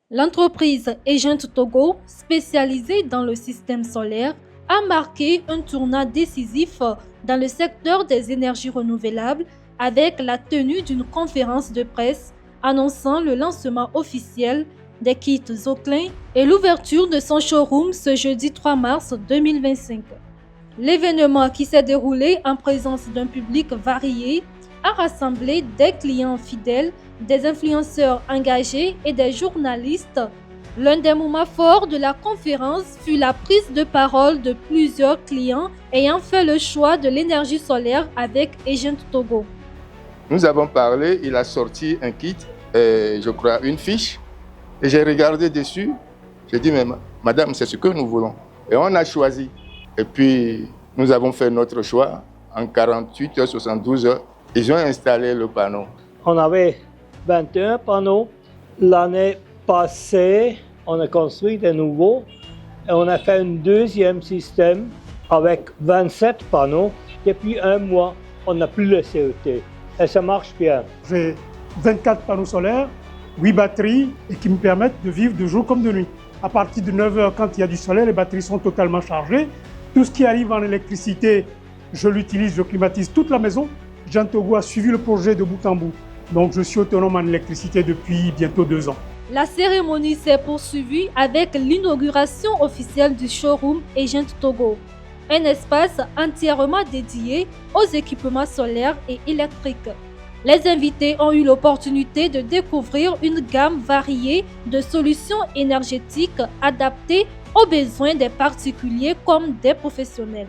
L'entreprise Agent Togo, spécialisée dans le système solaire, a marqué un tournant décisif dans le secteur des énergies renouvelables avec la tenue d'une conférence de presse annonçant le lancement officiel des kits Zoclin et l'ouverture de son showroom ce jeudi 3 mars 2025. L'événement, qui s'est déroulé en présence d'un public varié, a rassemblé des clients fidèles, des influenceurs engagés et des journalistes. L'un des moments forts de la conférence fut la prise de parole de plusieurs clients ayant fait le choix de l'énergie solaire avec Agent Togo. Nous avons parlé, il a sorti un kit, je crois une fiche, et j'ai regardé dessus. J'ai dit, mais madame, c'est ce que nous voulons. Et on a choisi. Et puis, nous avons fait notre choix. En 48 heures, 72 heures, ils ont installé le panneau. On avait 21 panneaux. L'année passée, on a construit de nouveaux et on a fait un deuxième système avec 27 panneaux. Depuis un mois, on n'a plus le CET et ça marche bien. J'ai 24 panneaux solaires, 8 batteries et qui me permettent de vivre de jour comme de nuit. À partir de 9 h, quand il y a du soleil, les batteries sont totalement chargées. Tout ce qui arrive en électricité, je l'utilise, je climatise toute la maison. Agent Togo a suivi le projet de bout en bout. Donc je suis autonome en électricité depuis bientôt 2 ans. La cérémonie s'est poursuivie avec l'inauguration officielle du showroom Agent Togo, un espace entièrement dédié aux équipements solaires et électriques. Les invités ont eu l'opportunité de découvrir une gamme variée de solutions énergétiques adaptées aux besoins des particuliers comme des professionnels.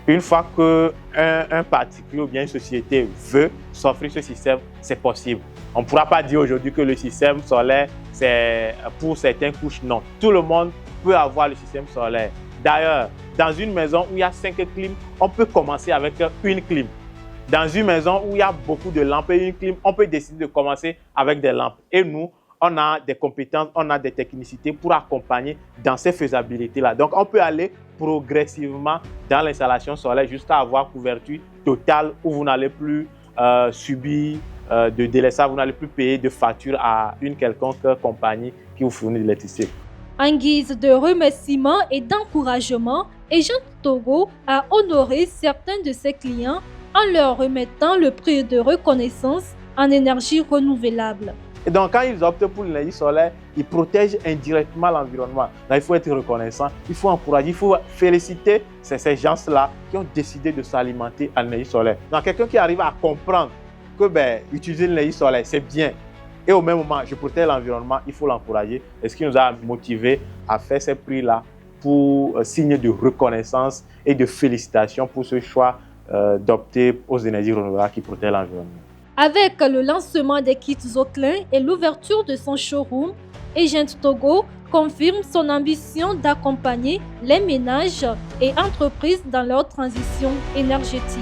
Une fois qu'un particulier ou bien une société veut s'offrir ce système, c'est possible. On ne pourra pas dire aujourd'hui que le système solaire, c'est pour certaines couches. Non, tout le monde peut avoir le système solaire. D'ailleurs, dans une maison où il y a 5 clims, on peut commencer avec une clim. Dans une maison où il y a beaucoup de lampes et une clim, on peut décider de commencer avec des lampes. Et nous, on a des compétences, on a des technicités pour accompagner dans ces faisabilités-là. Donc, on peut aller progressivement dans l'installation solaire jusqu'à avoir couverture totale où vous n'allez plus subir de délaissage, vous n'allez plus payer de facture à une quelconque compagnie qui vous fournit de l'électricité. En guise de remerciement et d'encouragement, Agent Togo a honoré certains de ses clients en leur remettant le prix de reconnaissance en énergie renouvelable. Et donc, quand ils optent pour l'énergie solaire, ils protègent indirectement l'environnement. Donc, il faut être reconnaissant, il faut encourager, il faut féliciter ces gens-là qui ont décidé de s'alimenter à l'énergie solaire. Donc, quelqu'un qui arrive à comprendre que utiliser l'énergie solaire, c'est bien. Et au même moment, je protège l'environnement, il faut l'encourager. Et ce qui nous a motivés à faire ces prix-là pour signe de reconnaissance et de félicitations pour ce choix d'opter aux énergies renouvelables qui protègent l'environnement. Avec le lancement des kits Zoclin et l'ouverture de son showroom, Agent Togo confirme son ambition d'accompagner les ménages et entreprises dans leur transition énergétique.